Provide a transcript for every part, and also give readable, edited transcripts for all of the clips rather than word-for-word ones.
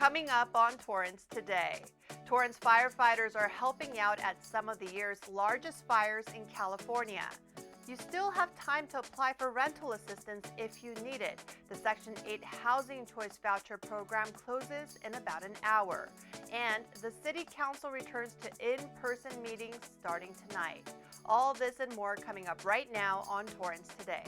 Coming up on Torrance Today, Torrance firefighters are helping out at some of the year's largest fires in California. You still have time to apply for rental assistance if you need it. The Section 8 Housing Choice Voucher program closes in about an hour. And the City Council returns to in-person meetings starting tonight. All this and more coming up right now on Torrance Today.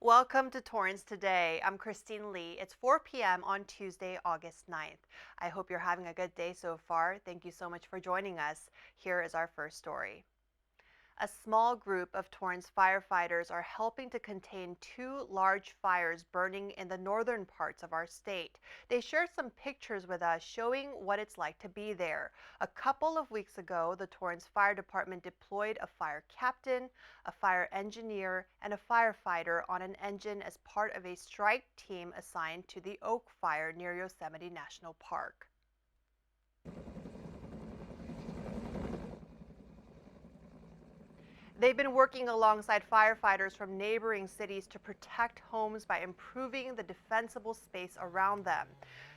Welcome to Torrance Today. I'm Christine Lee. It's 4 p.m. on Tuesday, August 9th. I hope you're having a good day so far. Thank you so much for joining us. Here is our first story. A small group of Torrance firefighters are helping to contain two large fires burning in the northern parts of our state. They shared some pictures with us showing what it's like to be there. A couple of weeks ago, the Torrance Fire Department deployed a fire captain, a fire engineer, and a firefighter on an engine as part of a strike team assigned to the Oak Fire near Yosemite National Park. They've been working alongside firefighters from neighboring cities to protect homes by improving the defensible space around them.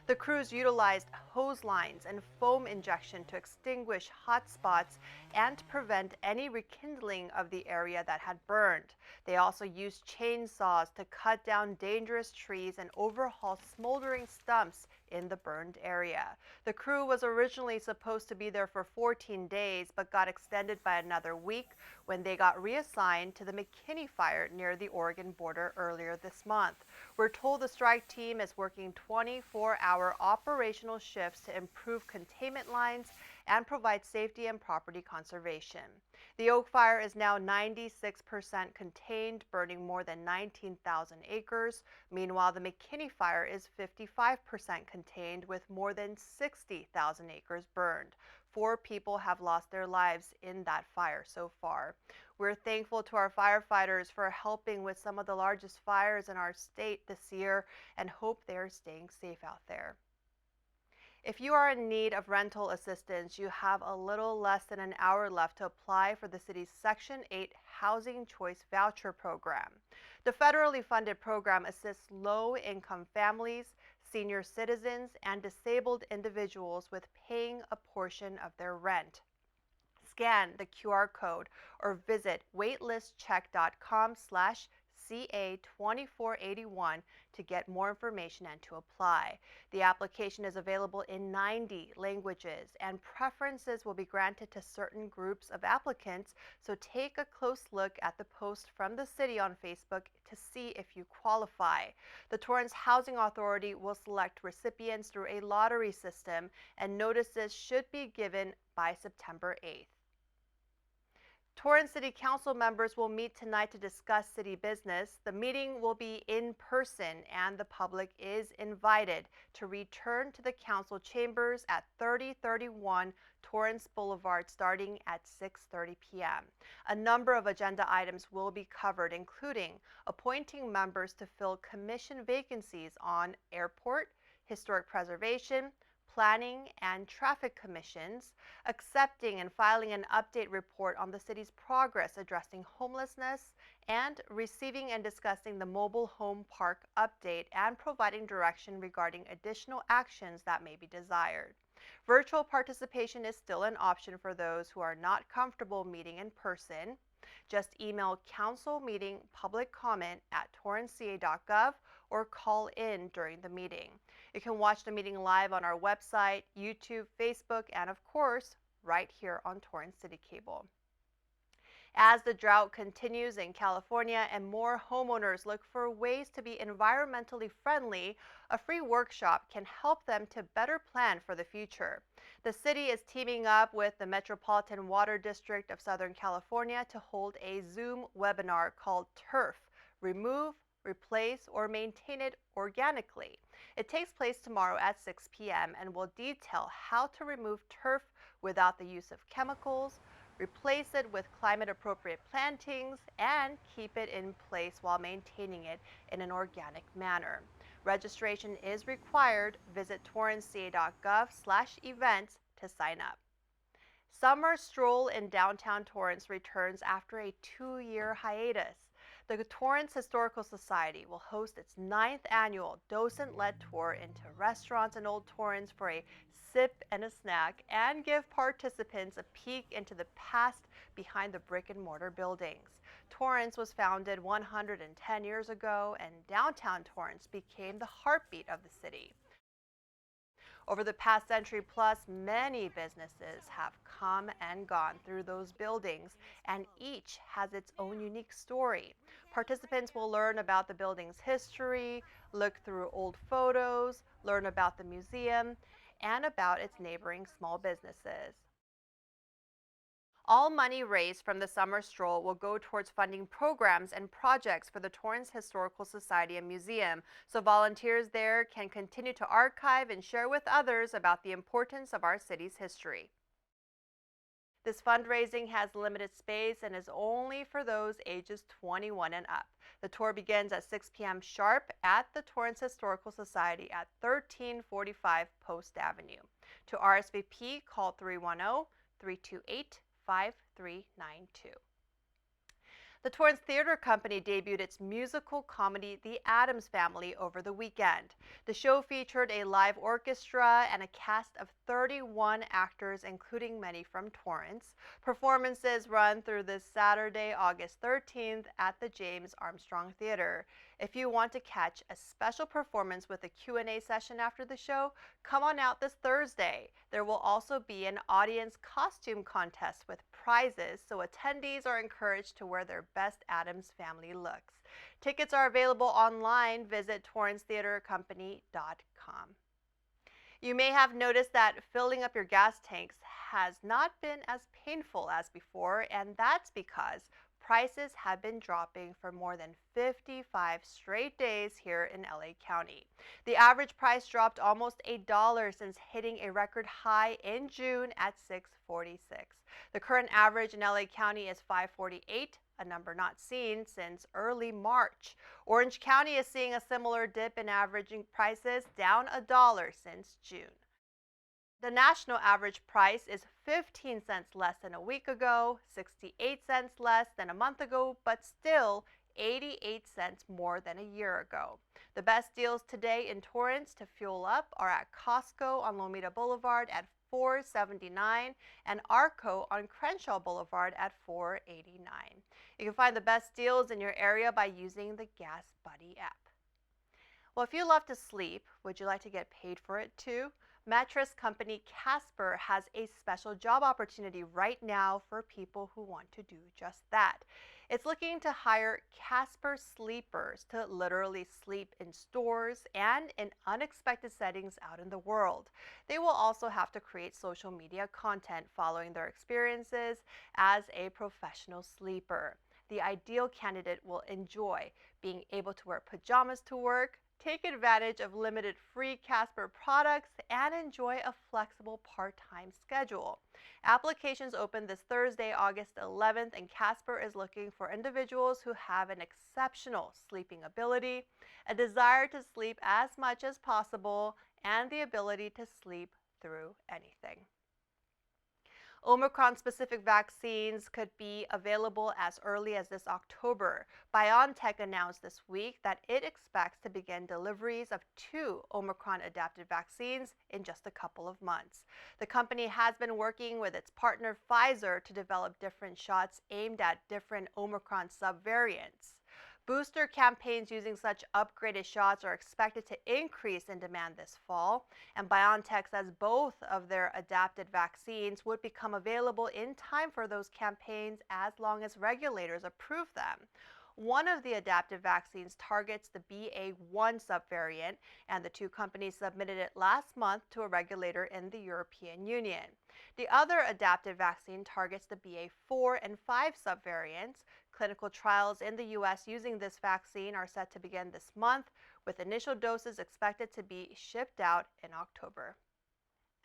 The crews utilized hose lines and foam injection to extinguish hot spots and prevent any rekindling of the area that had burned. They also used chainsaws to cut down dangerous trees and overhaul smoldering stumps in the burned area. The crew was originally supposed to be there for 14 days, but got extended by another week when they got reassigned to the McKinney fire near the Oregon border earlier this month. We're told the strike team is working 24-hour operational shifts to improve containment lines and provide safety and property conservation. The Oak Fire is now 96% contained, burning more than 19,000 acres. Meanwhile, the McKinney Fire is 55% contained with more than 60,000 acres burned. 4 people have lost their lives in that fire so far. We're thankful to our firefighters for helping with some of the largest fires in our state this year and hope they're staying safe out there. If you are in need of rental assistance, you have a little less than an hour left to apply for the city's Section 8 Housing Choice Voucher program. The federally funded program assists low-income families, senior citizens, and disabled individuals with paying a portion of their rent. Scan the QR code or visit waitlistcheck.com/CA2481 to get more information and to apply. The application is available in 90 languages, and preferences will be granted to certain groups of applicants, so take a close look at the post from the city on Facebook to see if you qualify. The Torrance Housing Authority will select recipients through a lottery system, and notices should be given by September 8th. Torrance City Council members will meet tonight to discuss city business. The meeting will be in person and the public is invited to return to the council chambers at 3031 Torrance Boulevard starting at 6:30 p.m. A number of agenda items will be covered, including appointing members to fill commission vacancies on airport, historic preservation, planning and traffic commissions, accepting and filing an update report on the city's progress addressing homelessness, and receiving and discussing the mobile home park update and providing direction regarding additional actions that may be desired. Virtual participation is still an option for those who are not comfortable meeting in person. Just email council meeting public comment at torranceca.gov or call in during the meeting. You can watch the meeting live on our website, YouTube, Facebook, and of course, right here on Torrance City Cable. As the drought continues in California and more homeowners look for ways to be environmentally friendly, a free workshop can help them to better plan for the future. The city is teaming up with the Metropolitan Water District of Southern California to hold a Zoom webinar called TURF, Remove, Replace, or Maintain It Organically. It takes place tomorrow at 6 p.m. and will detail how to remove turf without the use of chemicals, replace it with climate-appropriate plantings, and keep it in place while maintaining it in an organic manner. Registration is required. Visit torranceca.gov/events to sign up. Summer Stroll in downtown Torrance returns after a 2-year hiatus. The Torrance Historical Society will host its 9th annual docent-led tour into restaurants in Old Torrance for a sip and a snack, and give participants a peek into the past behind the brick-and-mortar buildings. Torrance was founded 110 years ago, and downtown Torrance became the heartbeat of the city. Over the past century plus, many businesses have come and gone through those buildings, and each has its own unique story. Participants will learn about the building's history, look through old photos, learn about the museum, and about its neighboring small businesses. All money raised from the summer stroll will go towards funding programs and projects for the Torrance Historical Society and Museum, so volunteers there can continue to archive and share with others about the importance of our city's history. This fundraising has limited space and is only for those ages 21 and up. The tour begins at 6 p.m. sharp at the Torrance Historical Society at 1345 Post Avenue. To RSVP, call 310-328-5392. The Torrance Theater Company debuted its musical comedy, The Addams Family, over the weekend. The show featured a live orchestra and a cast of 31 actors, including many from Torrance. Performances run through this Saturday, August 13th at the James Armstrong Theater. If you want to catch a special performance with a Q&A session after the show, come on out this Thursday. There will also be an audience costume contest with prizes, so attendees are encouraged to wear their best Addams Family looks. Tickets are available online. Visit torrancetheatercompany.com. You may have noticed that filling up your gas tanks has not been as painful as before, and that's because prices have been dropping for more than 55 straight days here in LA County. The average price dropped almost $1 since hitting a record high in June at $6.46. The current average in LA County is $5.48, a number not seen since early March. Orange County is seeing a similar dip in averaging prices, down $1 since June. The national average price is 15 cents less than a week ago, 68 cents less than a month ago, but still 88 cents more than a year ago. The best deals today in Torrance to fuel up are at Costco on Lomita Boulevard at $4.79 and Arco on Crenshaw Boulevard at $4.89. You can find the best deals in your area by using the Gas Buddy app. Well, if you love to sleep, would you like to get paid for it too? Mattress company Casper has a special job opportunity right now for people who want to do just that. It's looking to hire Casper sleepers to literally sleep in stores and in unexpected settings out in the world. They will also have to create social media content following their experiences as a professional sleeper. The ideal candidate will enjoy being able to wear pajamas to work, take advantage of limited free Casper products, and enjoy a flexible part-time schedule. Applications open this Thursday, August 11th, and Casper is looking for individuals who have an exceptional sleeping ability, a desire to sleep as much as possible, and the ability to sleep through anything. Omicron-specific vaccines could be available as early as this October. BioNTech announced this week that it expects to begin deliveries of 2 Omicron-adapted vaccines in just a couple of months. The company has been working with its partner Pfizer to develop different shots aimed at different Omicron subvariants. Booster campaigns using such upgraded shots are expected to increase in demand this fall, and BioNTech says both of their adapted vaccines would become available in time for those campaigns as long as regulators approve them. One of the adapted vaccines targets the BA.1 subvariant, and the 2 companies submitted it last month to a regulator in the European Union. The other adapted vaccine targets the BA.4 and 5 subvariants. Clinical trials in the U.S. using this vaccine are set to begin this month, with initial doses expected to be shipped out in October.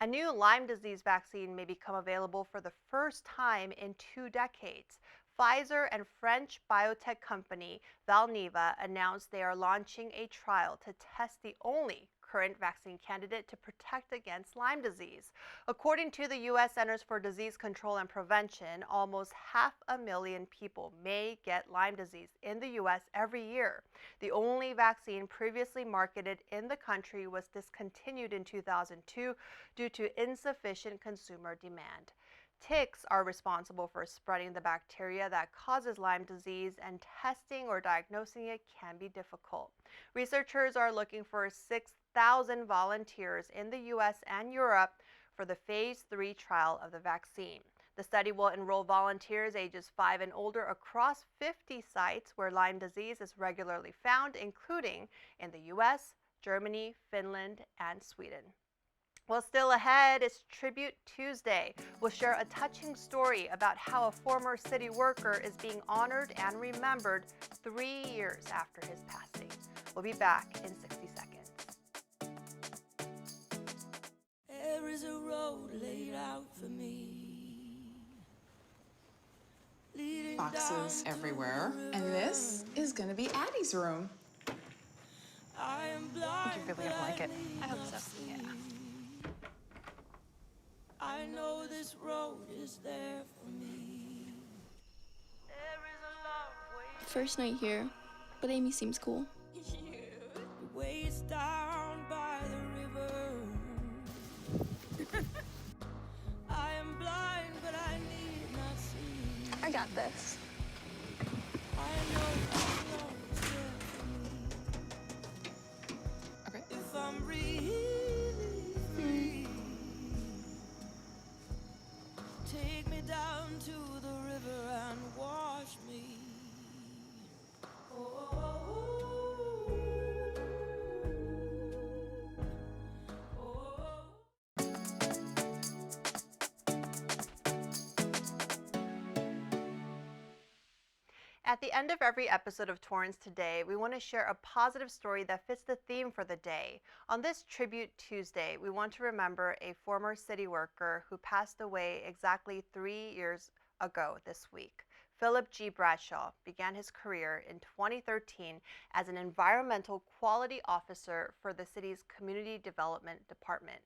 A new Lyme disease vaccine may become available for the first time in 2 decades. Pfizer and French biotech company Valneva announced they are launching a trial to test the only current vaccine candidate to protect against Lyme disease. According to the U.S. Centers for Disease Control and Prevention, almost 500,000 people may get Lyme disease in the U.S. every year. The only vaccine previously marketed in the country was discontinued in 2002 due to insufficient consumer demand. Ticks are responsible for spreading the bacteria that causes Lyme disease, and testing or diagnosing it can be difficult. Researchers are looking for 6,000 volunteers in the U.S. and Europe for the phase 3 trial of the vaccine. The study will enroll volunteers ages 5 and older across 50 sites where Lyme disease is regularly found, including in the U.S., Germany, Finland, and Sweden. Well, still ahead is Tribute Tuesday. We'll share a touching story about how a former city worker is being honored and remembered 3 years after his passing. We'll be back in 60 seconds. There is a road laid out for me. Boxes everywhere. And this is going to be Addie's room. I am blind, You really like it. I hope so. Yeah. I know this road is there for me. There is a love waiting. First night here, but Amy seems cool. The ways down by the river. I am blind, but I need not see. I got this. I know this road is there for me. Okay. If I'm really free, take me down to the river and wash me. Oh, oh, oh, oh. At the end of every episode of Torrance Today, we want to share a positive story that fits the theme for the day. On this Tribute Tuesday, we want to remember a former city worker who passed away exactly 3 years ago this week. Philip G. Bradshaw began his career in 2013 as an environmental quality officer for the city's Community Development Department.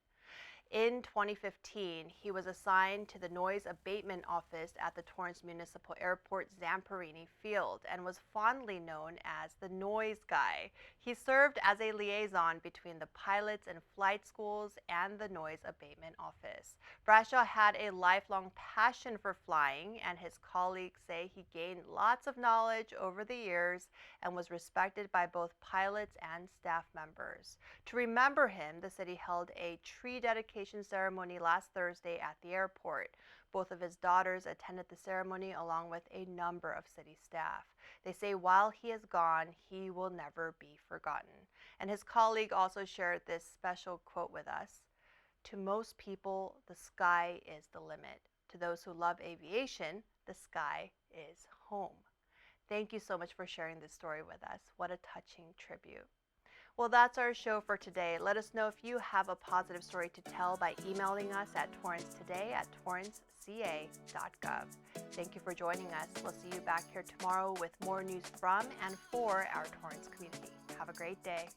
In 2015, he was assigned to the Noise Abatement Office at the Torrance Municipal Airport Zamperini Field and was fondly known as the Noise Guy. He served as a liaison between the pilots and flight schools and the Noise Abatement Office. Bradshaw had a lifelong passion for flying, and his colleagues say he gained lots of knowledge over the years and was respected by both pilots and staff members. To remember him, the city held a tree dedication ceremony last Thursday at the airport. Both of his daughters attended the ceremony along with a number of city staff. They say while he is gone, he will never be forgotten. And his colleague also shared this special quote with us. To most people, the sky is the limit. To those who love aviation, the sky is home. Thank you so much for sharing this story with us. What a touching tribute. Well, that's our show for today. Let us know if you have a positive story to tell by emailing us at torrancetoday@torranceca.gov. Thank you for joining us. We'll see you back here tomorrow with more news from and for our Torrance community. Have a great day.